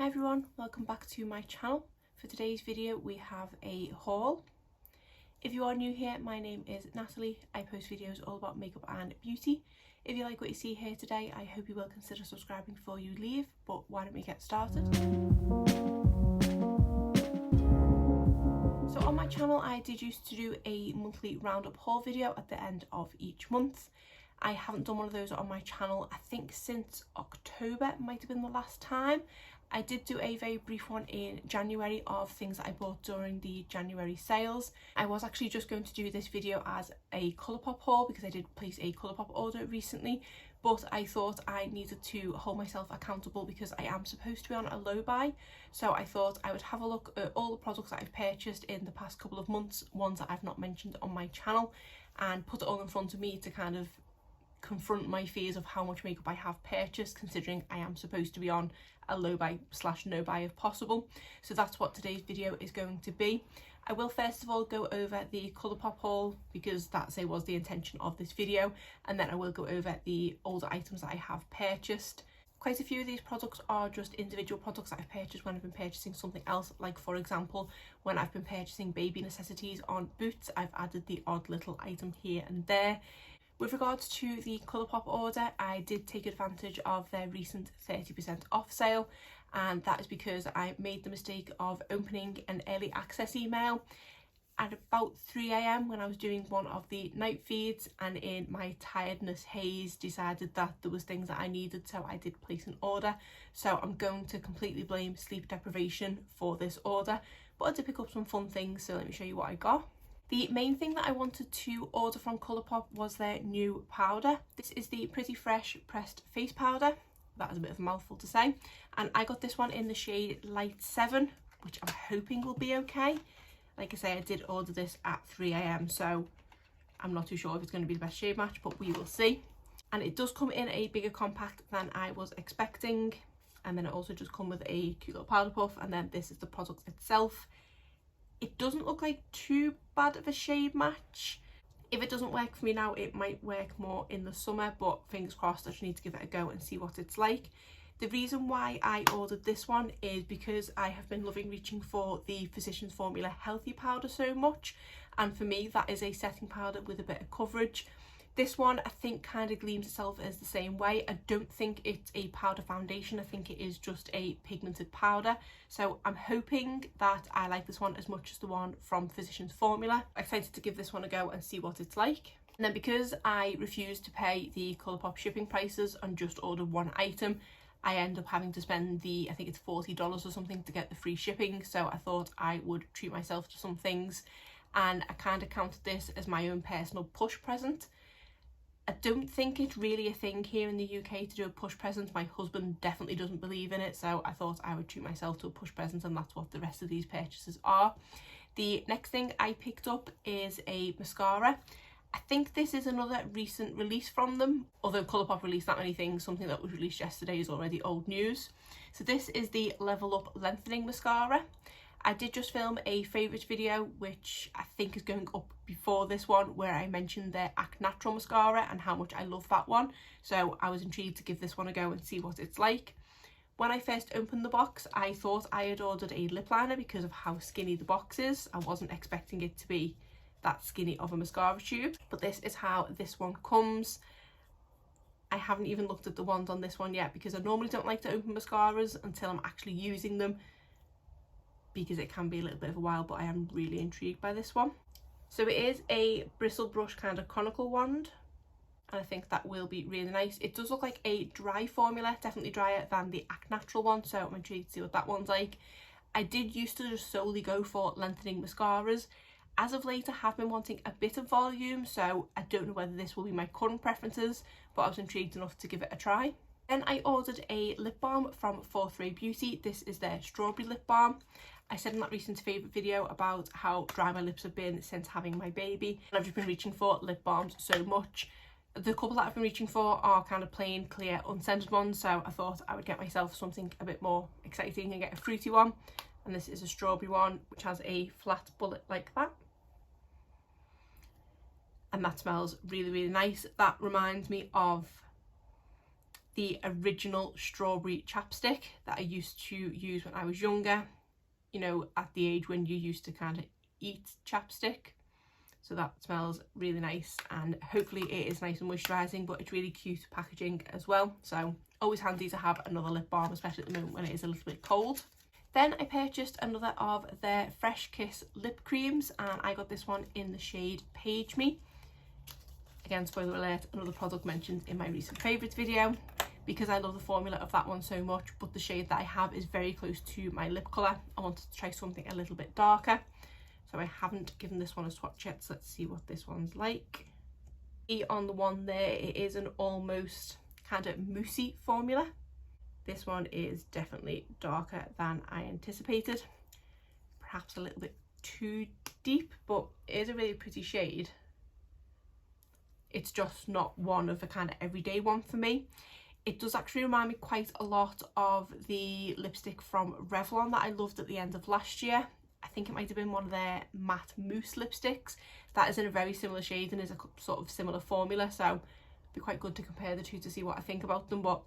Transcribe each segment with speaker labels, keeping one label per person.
Speaker 1: Hi everyone, welcome back to my channel. For today's video we have a haul. If you are new here, my name is Natalie. I post videos all about makeup and beauty. If you like what you see here today, I hope you will consider subscribing before you leave, but why don't we get started? So on my channel I did used to do a monthly roundup haul video at the end of each month. I haven't done one of those on my channel, I think since October might have been the last time. I did do a very brief one in January of things that I bought during the January sales. I was actually just going to do this video as a Colourpop haul because I did place a Colourpop order recently, but I thought I needed to hold myself accountable because I am supposed to be on a low buy. So I thought I would have a look at all the products that I've purchased in the past couple of months, ones that I've not mentioned on my channel, and put it all in front of me to kind of confront my fears of how much makeup I have purchased, considering I am supposed to be on a low buy / no buy if possible. So that's what today's video is going to be. I will first of all go over the Colourpop haul because that was the intention of this video, and then I will go over the older items that I have purchased. Quite a few of these products are just individual products that I've purchased when I've been purchasing something else, like for example when I've been purchasing baby necessities on Boots, I've added the odd little item here and there. With regards to the Colourpop order, I did take advantage of their recent 30% off sale, and that is because I made the mistake of opening an early access email at about 3 AM when I was doing one of the night feeds, and in my tiredness haze decided that there was things that I needed, so I did place an order. So I'm going to completely blame sleep deprivation for this order, but I did pick up some fun things, so let me show you what I got. The main thing that I wanted to order from Colourpop was their new powder. This is the Pretty Fresh Pressed Face Powder. That is a bit of a mouthful to say. And I got this one in the shade Light 7, which I'm hoping will be okay. Like I say, I did order this at 3 AM, so I'm not too sure if it's going to be the best shade match, but we will see. And it does come in a bigger compact than I was expecting. And then it also just comes with a cute little powder puff, and then this is the product itself. It doesn't look like too bad of a shade match. If it doesn't work for me now, it might work more in the summer, but fingers crossed. I just need to give it a go and see what it's like. The reason why I ordered this one is because I have been loving reaching for the Physicians Formula Healthy Powder so much, and for me that is a setting powder with a bit of coverage. This one I think kind of gleams itself as the same way. I don't think it's a powder foundation, I think it is just a pigmented powder. So I'm hoping that I like this one as much as the one from Physicians Formula. I'm excited to give this one a go and see what it's like. And then because I refused to pay the Colourpop shipping prices and just order one item, I end up having to spend I think it's $40 or something to get the free shipping. So I thought I would treat myself to some things, and I kind of counted this as my own personal push present. I don't think it's really a thing here in the UK to do a push present. My husband definitely doesn't believe in it, so I thought I would treat myself to a push present, and that's what the rest of these purchases are. The next thing I picked up is a mascara. I think this is another recent release from them, although Colourpop released that many things, something that was released yesterday is already old news. So this is the Level Up Lengthening Mascara. I did just film a favourites video, which I think is going up before this one, where I mentioned their Act Natural mascara and how much I love that one. So I was intrigued to give this one a go and see what it's like. When I first opened the box, I thought I had ordered a lip liner because of how skinny the box is. I wasn't expecting it to be that skinny of a mascara tube, but this is how this one comes. I haven't even looked at the ones on this one yet because I normally don't like to open mascaras until I'm actually using them, because it can be a little bit of a while, but I am really intrigued by this one. So it is a bristle brush kind of conical wand, and I think that will be really nice. It does look like a dry formula, definitely drier than the Act Natural one, so I'm intrigued to see what that one's like. I did used to just solely go for lengthening mascaras. As of late I have been wanting a bit of volume, so I don't know whether this will be my current preferences, but I was intrigued enough to give it a try. Then I ordered a lip balm from Fourth Ray Beauty. This is their Strawberry Lip Balm. I said in that recent favourite video about how dry my lips have been since having my baby, and I've just been reaching for lip balms so much. The couple that I've been reaching for are kind of plain, clear, unscented ones, so I thought I would get myself something a bit more exciting and get a fruity one. And this is a strawberry one, which has a flat bullet like that. And that smells really, really nice. That reminds me of the original strawberry chapstick that I used to use when I was younger, you know, at the age when you used to kind of eat chapstick. So that smells really nice, and hopefully it is nice and moisturising, but it's really cute packaging as well. So always handy to have another lip balm, especially at the moment when it is a little bit cold. Then I purchased another of their Fresh Kiss lip creams, and I got this one in the shade Page Me. Again, spoiler alert, another product mentioned in my recent favourites video, because I love the formula of that one so much, but the shade that I have is very close to my lip colour. I wanted to try something a little bit darker, so I haven't given this one a swatch yet, so let's see what this one's like. On the one there, it is an almost kind of moussey formula. This one is definitely darker than I anticipated, perhaps a little bit too deep, but it is a really pretty shade. It's just not one of the kind of everyday one for me. It does actually remind me quite a lot of the lipstick from Revlon that I loved at the end of last year. I think it might have been one of their matte mousse lipsticks. That is in a very similar shade and is a sort of similar formula, so it'd be quite good to compare the two to see what I think about them. But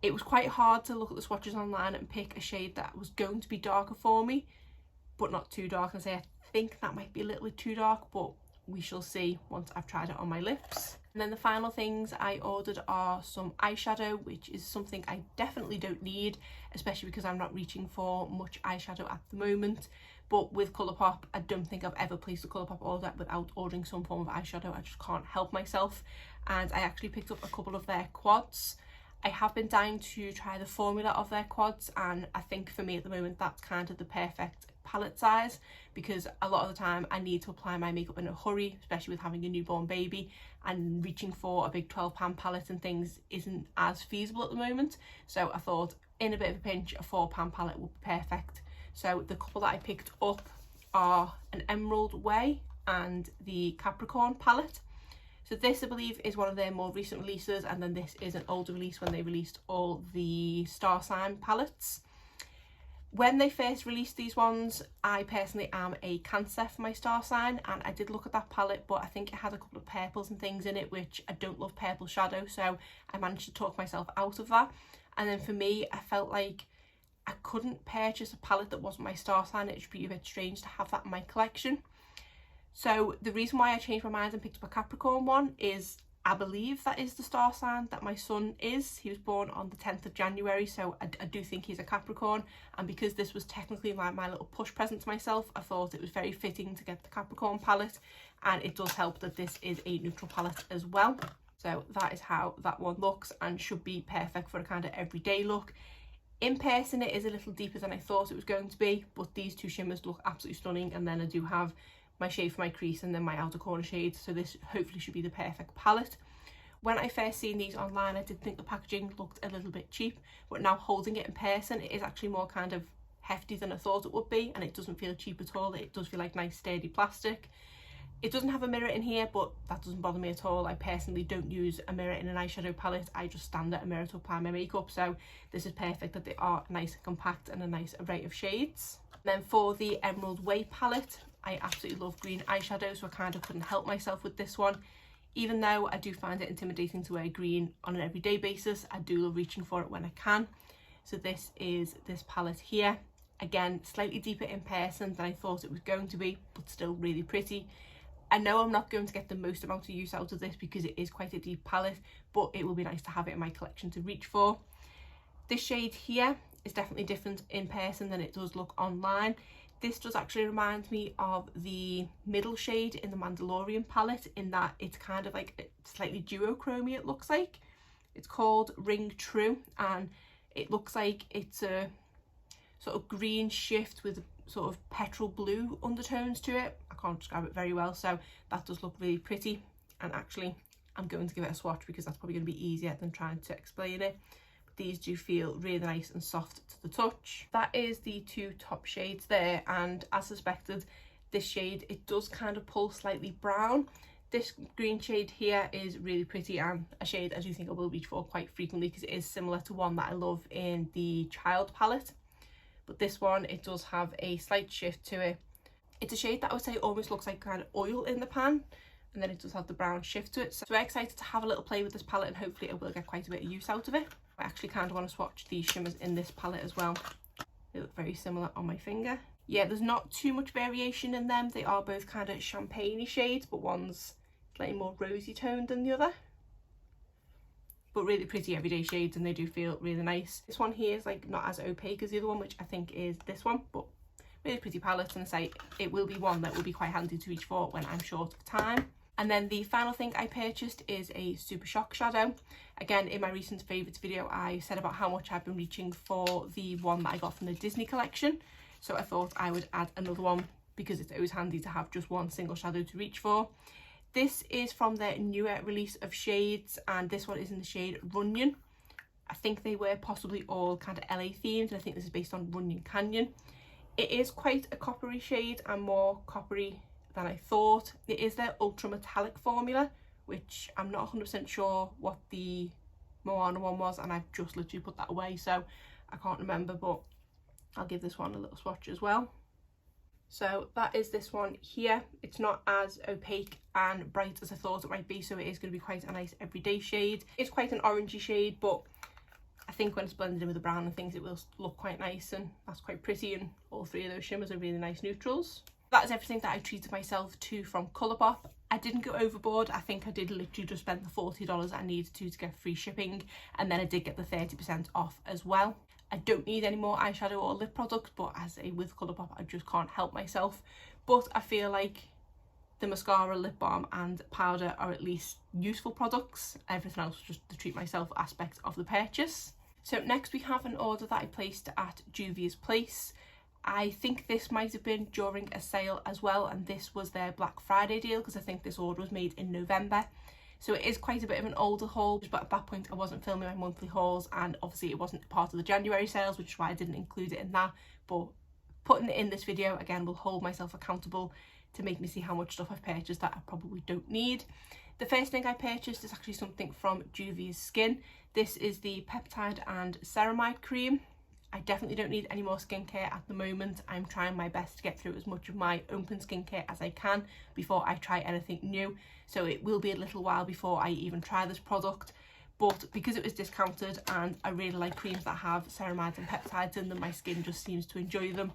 Speaker 1: it was quite hard to look at the swatches online and pick a shade that was going to be darker for me, but not too dark, and say I think that might be a little bit too dark, but we shall see once I've tried it on my lips. And then the final things I ordered are some eyeshadow, which is something I definitely don't need, especially because I'm not reaching for much eyeshadow at the moment. But with Colourpop, I don't think I've ever placed a Colourpop order without ordering some form of eyeshadow. I just can't help myself. And I actually picked up a couple of their quads. I have been dying to try the formula of their quads, and I think for me at the moment that's kind of the perfect palette size, because a lot of the time I need to apply my makeup in a hurry, especially with having a newborn baby, and reaching for a big 12-pan palette and things isn't as feasible at the moment. So I thought in a bit of a pinch a 4-pan palette would be perfect. So the couple that I picked up are an Emerald Whey and the Capricorn Palette. So this, I believe, is one of their more recent releases, and then this is an older release when they released all the star sign palettes. When they first released these ones, I personally am a Cancer for my star sign, and I did look at that palette, but I think it had a couple of purples and things in it, which I don't love purple shadow, so I managed to talk myself out of that. And then for me, I felt like I couldn't purchase a palette that wasn't my star sign. It would be a bit strange to have that in my collection. So the reason why I changed my mind and picked up a Capricorn one is I believe that is the star sign that my son is. He was born on the 10th of January, so I do think he's a Capricorn, and because this was technically my little push present to myself, I thought it was very fitting to get the Capricorn palette, and it does help that this is a neutral palette as well. So that is how that one looks, and should be perfect for a kind of everyday look. In person it is a little deeper than I thought it was going to be, but these two shimmers look absolutely stunning, and then I do have my shade for my crease and then my outer corner shade, so this hopefully should be the perfect palette. When I first seen these online, I did think the packaging looked a little bit cheap, but now holding it in person, it is actually more kind of hefty than I thought it would be, and it doesn't feel cheap at all. It does feel like nice sturdy plastic. It doesn't have a mirror in here, but that doesn't bother me at all. I personally don't use a mirror in an eyeshadow palette. I just stand at a mirror to apply my makeup, so this is perfect that they are nice and compact and a nice array of shades. And then for the Emerald Whey palette, I absolutely love green eyeshadow, so I kind of couldn't help myself with this one. Even though I do find it intimidating to wear green on an everyday basis, I do love reaching for it when I can. So this is this palette here. Again, slightly deeper in person than I thought it was going to be, but still really pretty. I know I'm not going to get the most amount of use out of this because it is quite a deep palette, but it will be nice to have it in my collection to reach for. This shade here is definitely different in person than it does look online. This does actually remind me of the middle shade in the Mandalorian palette, in that it's kind of like a slightly duochrome, it looks like. It's called Ring True, and it looks like it's a sort of green shift with sort of petrol blue undertones to it. I can't describe it very well, so that does look really pretty, and actually I'm going to give it a swatch because that's probably going to be easier than trying to explain it. These do feel really nice and soft to the touch. That is the two top shades there, and as suspected, this shade, it does kind of pull slightly brown. This green shade here is really pretty, and a shade I do think I will reach for quite frequently because it is similar to one that I love in the Child palette. But this one, it does have a slight shift to it. It's a shade that I would say almost looks like kind of oil in the pan, and then it does have the brown shift to it. So I'm excited to have a little play with this palette, and hopefully I will get quite a bit of use out of it. I actually kind of want to swatch these shimmers in this palette as well. They look very similar on my finger. Yeah, there's not too much variation in them. They are both kind of champagne-y shades, but one's slightly more rosy toned than the other. But really pretty everyday shades, and they do feel really nice. This one here is like not as opaque as the other one, which I think is this one, but really pretty palette, and I say it will be one that will be quite handy to reach for when I'm short of time. And then the final thing I purchased is a Super Shock shadow. Again, in my recent favourites video, I said about how much I've been reaching for the one that I got from the Disney collection. So I thought I would add another one because it's always handy to have just one single shadow to reach for. This is from their newer release of shades, and this one is in the shade Runyon. I think they were possibly all kind of LA themed, and I think this is based on Runyon Canyon. It is quite a coppery shade, and more coppery than I thought. It is their ultra metallic formula, which I'm not 100% sure what the Moana one was, and I've just literally put that away, so I can't remember, but I'll give this one a little swatch as well. So that is this one here. It's not as opaque and bright as I thought it might be, so it is going to be quite a nice everyday shade. It's quite an orangey shade, but I think when it's blended in with the brown and things, it will look quite nice, and that's quite pretty, and all three of those shimmers are really nice neutrals. That is everything that I treated myself to from Colourpop. I didn't go overboard. I think I did literally just spend the $40 I needed to get free shipping, and then I did get the 30% off as well. I don't need any more eyeshadow or lip products, but as a with Colourpop, I just can't help myself. But I feel like the mascara, lip balm and powder are at least useful products. Everything else was just the treat myself aspect of the purchase. So next we have an order that I placed at Juvia's place. I think this might have been during a sale as well, and this was their Black Friday deal, because I think this order was made in November. So it is quite a bit of an older haul, but at that point I wasn't filming my monthly hauls, and obviously it wasn't part of the January sales, which is why I didn't include it in that. But putting it in this video again will hold myself accountable to make me see how much stuff I've purchased that I probably don't need. The first thing I purchased is actually something from Juvia's Skin. This is the Peptide and Ceramide cream. I definitely don't need any more skincare at the moment. I'm trying my best to get through as much of my open skincare as I can before I try anything new. So it will be a little while before I even try this product. But because it was discounted and I really like creams that have ceramides and peptides in them, my skin just seems to enjoy them.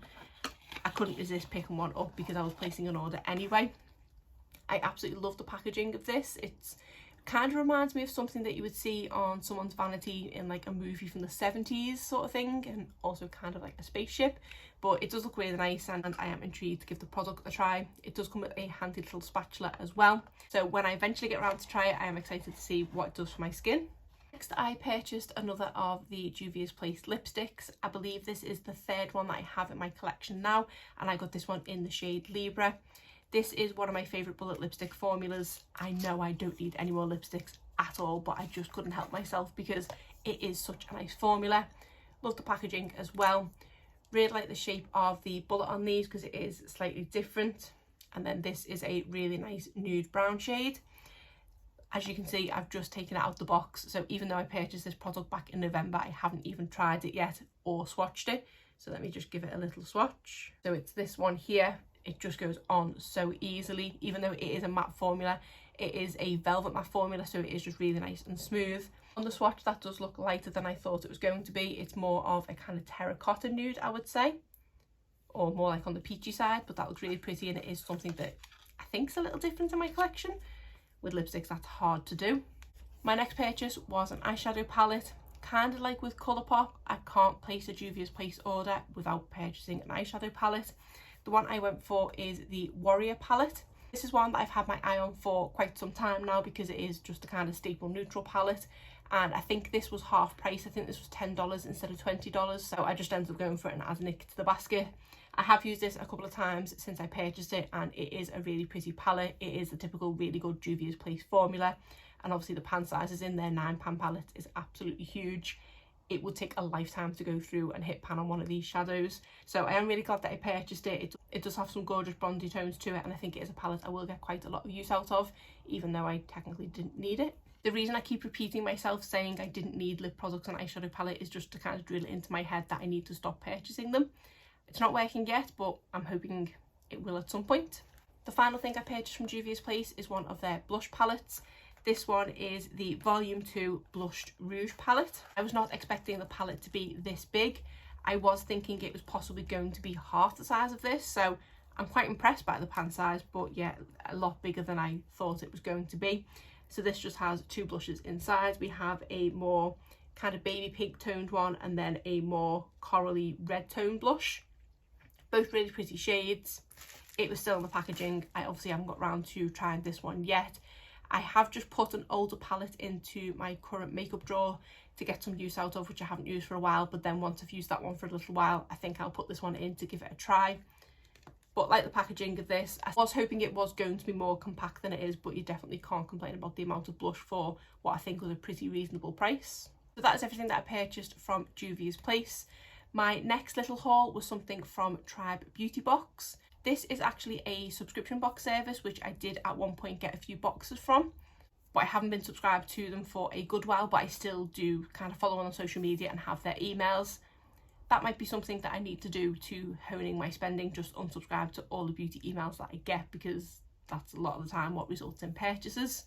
Speaker 1: I couldn't resist picking one up because I was placing an order anyway. I absolutely love the packaging of this. It's kind of reminds me of something that you would see on someone's vanity in like a movie from the 70s sort of thing, and also kind of like a spaceship. But it does look really nice, and I am intrigued to give the product a try. It does come with a handy little spatula as well, so when I eventually get around to try it, I am excited to see what it does for my skin. Next I purchased another of the Juvia's Place lipsticks. I believe this is the third one that I have in my collection now, and I got this one in the shade Libra. This is one of my favourite bullet lipstick formulas. I know I don't need any more lipsticks at all, but I just couldn't help myself because it is such a nice formula. Love the packaging as well. Really like the shape of the bullet on these because it is slightly different. And then this is a really nice nude brown shade. As you can see, I've just taken it out the box. So even though I purchased this product back in November, I haven't even tried it yet or swatched it. So let me just give it a little swatch. So it's this one here. It just goes on so easily. Even though it is a matte formula, it is a velvet matte formula, so it is just really nice and smooth. On the swatch, that does look lighter than I thought it was going to be. It's more of a kind of terracotta nude, I would say, or more like on the peachy side, but that looks really pretty, and it is something that I think is a little different in my collection. With lipsticks, that's hard to do. My next purchase was an eyeshadow palette. Kind of like with Colourpop, I can't place a Juvia's Place order without purchasing an eyeshadow palette. The one I went for is the Warrior palette. This is one that I've had my eye on for quite some time now because it is just a kind of staple neutral palette, and I think this was half price. I think this was $10 instead of $20, so I just ended up going for it and adding it to the basket. I have used this a couple of times since I purchased it, and it is a really pretty palette. It is the typical really good Juvia's Place formula, and obviously the pan sizes in their 9-pan palette is absolutely huge. It would take a lifetime to go through and hit pan on one of these shadows, so I am really glad that I purchased it. It does have some gorgeous bronzy tones to it, and I think it is a palette I will get quite a lot of use out of, even though I technically didn't need it. The reason I keep repeating myself saying I didn't need lip products and eyeshadow palette is just to kind of drill it into my head that I need to stop purchasing them. It's not working yet, but I'm hoping it will at some point. The final thing I purchased from Juvia's Place is one of their blush palettes. This one is the Volume 2 Blushed Rouge palette. I was not expecting the palette to be this big. I was thinking it was possibly going to be half the size of this, so I'm quite impressed by the pan size, but yeah, a lot bigger than I thought it was going to be. So this just has two blushes inside. We have a more kind of baby pink toned one and then a more corally red tone blush. Both really pretty shades. It was still in the packaging. I obviously haven't got around to trying this one yet. I have just put an older palette into my current makeup drawer to get some use out of, which I haven't used for a while, but then once I've used that one for a little while, I think I'll put this one in to give it a try. But like the packaging of this, I was hoping it was going to be more compact than it is, but you definitely can't complain about the amount of blush for what I think was a pretty reasonable price. So that is everything that I purchased from Juvia's Place. My next little haul was something from Tribe Beauty Box. This is actually a subscription box service, which I did at one point get a few boxes from, but I haven't been subscribed to them for a good while, but I still do kind of follow on social media and have their emails. That might be something that I need to do to honing my spending, just unsubscribe to all the beauty emails that I get, because that's a lot of the time what results in purchases.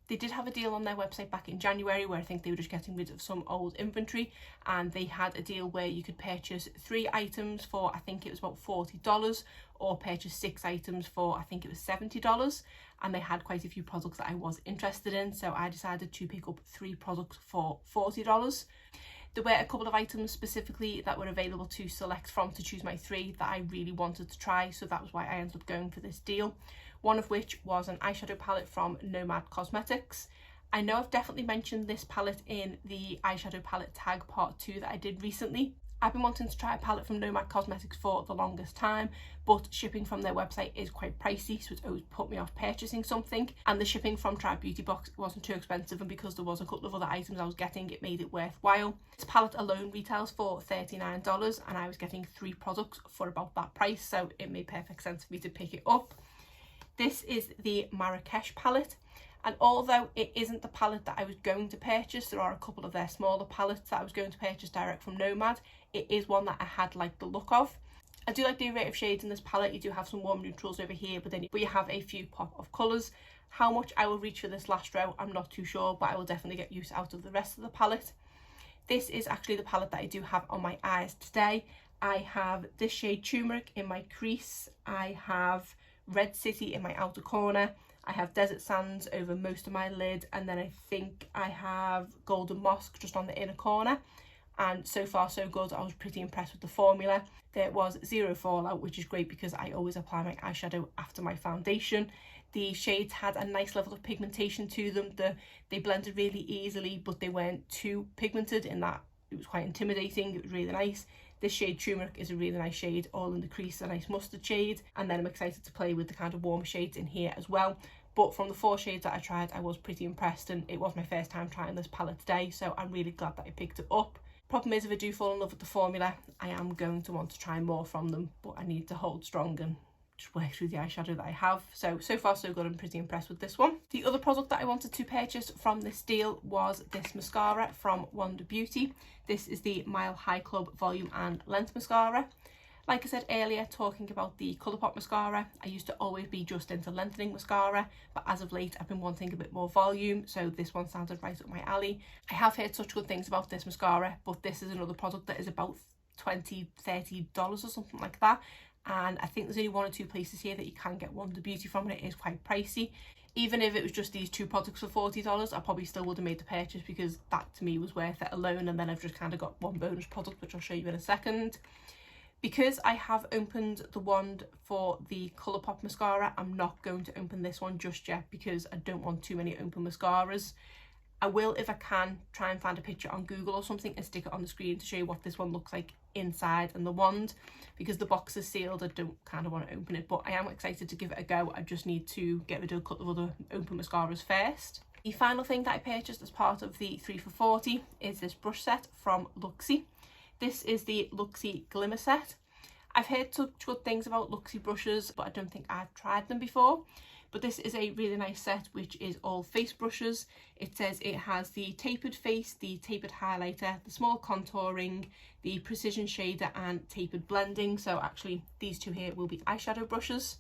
Speaker 1: They did have a deal on their website back in January where I think they were just getting rid of some old inventory, and they had a deal where you could purchase 3 items for I think it was about $40, or purchase 6 items for I think it was $70, and they had quite a few products that I was interested in, so I decided to pick up 3 products for $40. There were a couple of items specifically that were available to select from to choose my 3 that I really wanted to try, so that was why I ended up going for this deal. One of which was an eyeshadow palette from Nomad Cosmetics. I know I've definitely mentioned this palette in the eyeshadow palette tag part 2 that I did recently. I've been wanting to try a palette from Nomad Cosmetics for the longest time, but shipping from their website is quite pricey, so it's always put me off purchasing something. And the shipping from Tribe Beauty Box wasn't too expensive, and because there was a couple of other items I was getting, it made it worthwhile. This palette alone retails for $39, and I was getting 3 products for about that price, so it made perfect sense for me to pick it up. This is the Marrakesh Palette, and although it isn't the palette that I was going to purchase, there are a couple of their smaller palettes that I was going to purchase direct from Nomad. It is one that I had liked the look of. I do like the array of shades in this palette. You do have some warm neutrals over here, but you have a few pop of colours. How much I will reach for this last row, I'm not too sure, but I will definitely get use out of the rest of the palette. This is actually the palette that I do have on my eyes today. I have this shade Turmeric in my crease. I have Red City in my outer corner. I have Desert Sands over most of my lid, and then I think I have Golden Mosque just on the inner corner. And so far so good. I was pretty impressed with the formula. There was 0 fallout, which is great because I always apply my eyeshadow after my foundation. The shades had a nice level of pigmentation to them. They blended really easily, but they weren't too pigmented in that it was quite intimidating. It was really nice. This shade Turmeric is a really nice shade, all in the crease, a nice mustard shade. And then I'm excited to play with the kind of warmer shades in here as well. But from the 4 shades that I tried, I was pretty impressed, and it was my first time trying this palette today, so I'm really glad that I picked it up. Problem is, if I do fall in love with the formula, I am going to want to try more from them, but I need to hold strong and just work through the eyeshadow that I have. So far so good. I'm pretty impressed with this one. The other product that I wanted to purchase from this deal was this mascara from Wonder Beauty. This is the Mile High Club Volume and Length Mascara. Like I said earlier, talking about the Colourpop Mascara, I used to always be just into lengthening mascara, but as of late I've been wanting a bit more volume, so this one sounded right up my alley. I have heard such good things about this mascara, but this is another product that is about $20–30 or something like that, and I think there's only 1 or 2 places here that you can get Wonder Beauty from, and it is quite pricey. Even if it was just these 2 products for $40, I probably still would have made the purchase, because that to me was worth it alone, and then I've just kind of got one bonus product, which I'll show you in a second. Because I have opened the wand for the Colourpop mascara, I'm not going to open this one just yet because I don't want too many open mascaras. I will, if I can, try and find a picture on Google or something and stick it on the screen to show you what this one looks like inside and the wand. Because the box is sealed, I don't kind of want to open it, but I am excited to give it a go. I just need to get rid of a couple of other open mascaras first. The final thing that I purchased as part of the 3 for $40 is this brush set from Luxie. This is the Luxie Glimmer Set. I've heard such good things about Luxie brushes, but I don't think I've tried them before. But this is a really nice set, which is all face brushes. It says it has the tapered face, the tapered highlighter, the small contouring, the precision shader and tapered blending. So actually these 2 here will be eyeshadow brushes.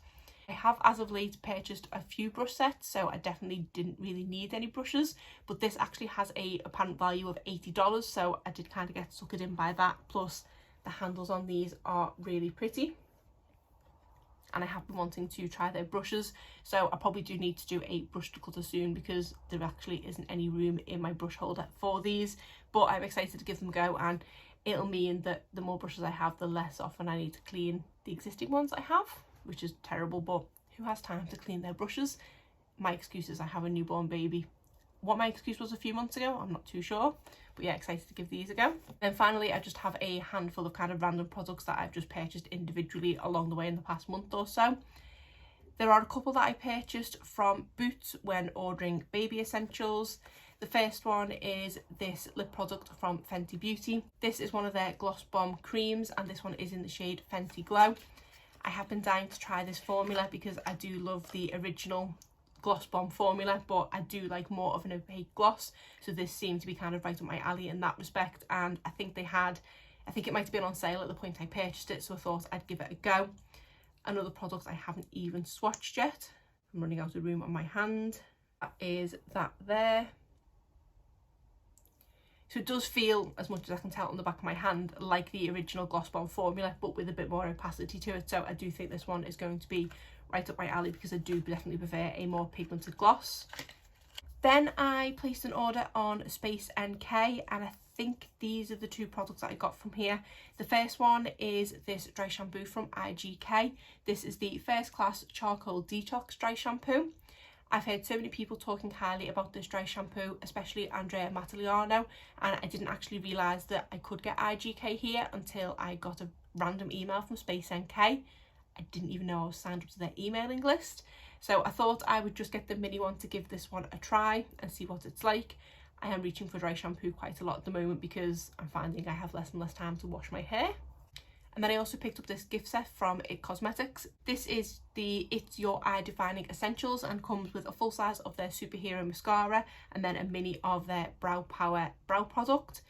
Speaker 1: I have as of late purchased a few brush sets, so I definitely didn't really need any brushes, but this actually has a apparent value of $80, so I did kind of get suckered in by that. Plus the handles on these are really pretty, and I have been wanting to try their brushes, so I probably do need to do a brush declutter soon because there actually isn't any room in my brush holder for these. But I'm excited to give them a go, and it'll mean that the more brushes I have, the less often I need to clean the existing ones I have, which is terrible, but who has time to clean their brushes? My excuse is I have a newborn baby. What my excuse was a few months ago, I'm not too sure, but yeah, excited to give these a go. And finally, I just have a handful of kind of random products that I've just purchased individually along the way in the past month or so. There are a couple that I purchased from Boots when ordering baby essentials. The first one is this lip product from Fenty Beauty. This is one of their Gloss Bomb creams, and this one is in the shade Fenty Glow. I have been dying to try this formula because I do love the original Gloss Bomb formula, but I do like more of an opaque gloss, so this seemed to be kind of right up my alley in that respect. And I think it might have been on sale at the point I purchased it, so I thought I'd give it a go. Another product I haven't even swatched yet, I'm running out of room on my hand, that is that there. So it does feel, as much as I can tell on the back of my hand, like the original Gloss Bomb formula, but with a bit more opacity to it. So I do think this one is going to be right up my alley because I do definitely prefer a more pigmented gloss. Then I placed an order on Space NK, and I think these are the two products that I got from here. The first one is this dry shampoo from IGK. This is the First Class Charcoal Detox Dry Shampoo. I've heard so many people talking highly about this dry shampoo, especially Andrea Mataliano, and I didn't actually realise that I could get IGK here until I got a random email from Space NK. I didn't even know I was signed up to their emailing list, so I thought I would just get the mini one to give this one a try and see what it's like. I am reaching for dry shampoo quite a lot at the moment because I'm finding I have less and less time to wash my hair. And then I also picked up this gift set from It Cosmetics. This is the It's Your Eye Defining Essentials and comes with a full size of their Superhero Mascara and then a mini of their Brow Power brow product.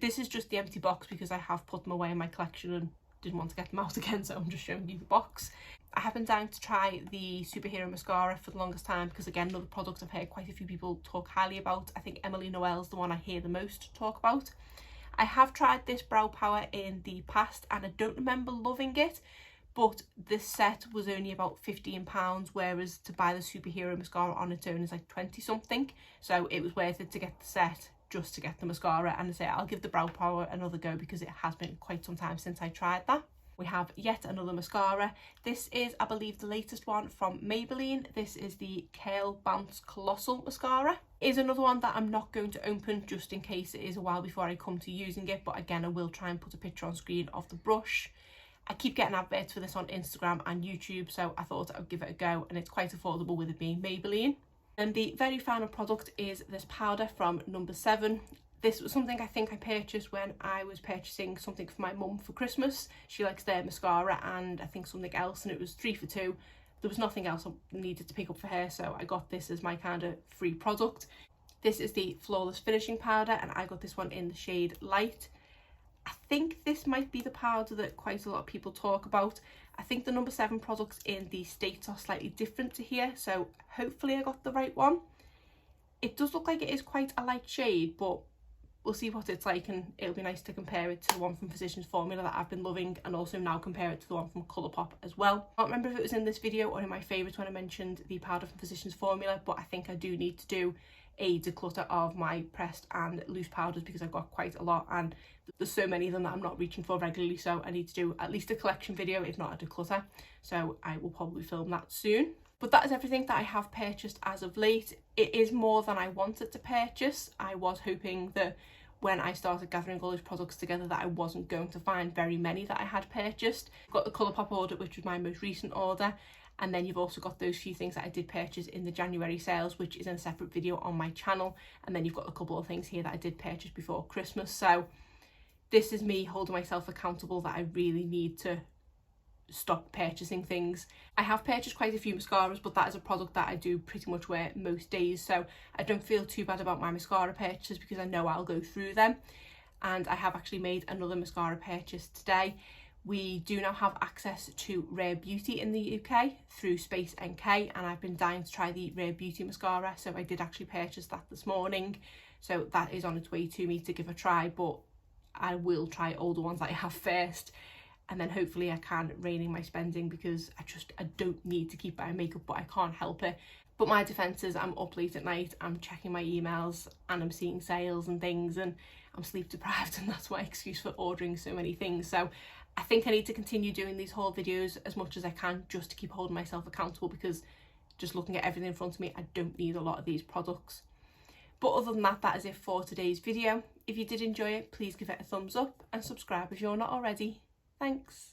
Speaker 1: This is just the empty box because I have put them away in my collection and didn't want to get them out again, so I'm just showing you the box. I have been dying to try the Superhero Mascara for the longest time because, again, another product I've heard quite a few people talk highly about. I think Emily Noel's the one I hear the most talk about. I have tried this Brow Power in the past and I don't remember loving it, but this set was only about £15, whereas to buy the Superhero Mascara on its own is like 20 something. So it was worth it to get the set just to get the mascara, and I say I'll give the Brow Power another go because it has been quite some time since I tried that. We have yet another mascara. This is, I believe, the latest one from Maybelline. This is the Kale Bounce Colossal Mascara. It is another one that I'm not going to open just in case it is a while before I come to using it, but again I will try and put a picture on screen of the brush. I keep getting adverts for this on Instagram and YouTube, so I thought I would give it a go, and it's quite affordable with it being Maybelline. And the very final product is this powder from No. 7. This was something I think I purchased when I was purchasing something for my mum for Christmas. She likes their mascara and I think something else, and it was 3 for 2. There was nothing else I needed to pick up for her, so I got this as my kind of free product. This is the Flawless Finishing Powder, and I got this one in the shade Light. I think this might be the powder that quite a lot of people talk about. I think the No. 7 products in the States are slightly different to here, so hopefully I got the right one. It does look like it is quite a light shade, but we'll see what it's like, and it'll be nice to compare it to the one from Physicians Formula that I've been loving, and also now compare it to the one from Colourpop as well. I can't remember if it was in this video or in my favourites when I mentioned the powder from Physicians Formula, but I think I do need to do a declutter of my pressed and loose powders because I've got quite a lot and there's so many of them that I'm not reaching for regularly, so I need to do at least a collection video, if not a declutter, so I will probably film that soon. But that is everything that I have purchased as of late. It is more than I wanted to purchase. I was hoping that when I started gathering all those products together that I wasn't going to find very many that I had purchased. I've got the Colourpop order, which was my most recent order, and then you've also got those few things that I did purchase in the January sales, which is in a separate video on my channel, and then you've got a couple of things here that I did purchase before Christmas. So this is me holding myself accountable that I really need to stop purchasing things. I have purchased quite a few mascaras, but that is a product that I do pretty much wear most days, so I don't feel too bad about my mascara purchases because I know I'll go through them. And I have actually made another mascara purchase today, We do now have access to Rare Beauty in the UK through Space NK, and I've been dying to try the Rare Beauty mascara, so I did actually purchase that this morning. So that is on its way to me to give a try, but I will try all the ones that I have first, and then hopefully I can rein in my spending, because I don't need to keep buying makeup, but I can't help it. But my defence is I'm up late at night, I'm checking my emails and I'm seeing sales and things, and I'm sleep deprived, and that's my excuse for ordering so many things. So I think I need to continue doing these haul videos as much as I can, just to keep holding myself accountable, because just looking at everything in front of me, I don't need a lot of these products. But other than that, that is it for today's video. If you did enjoy it, please give it a thumbs up and subscribe if you're not already. Thanks.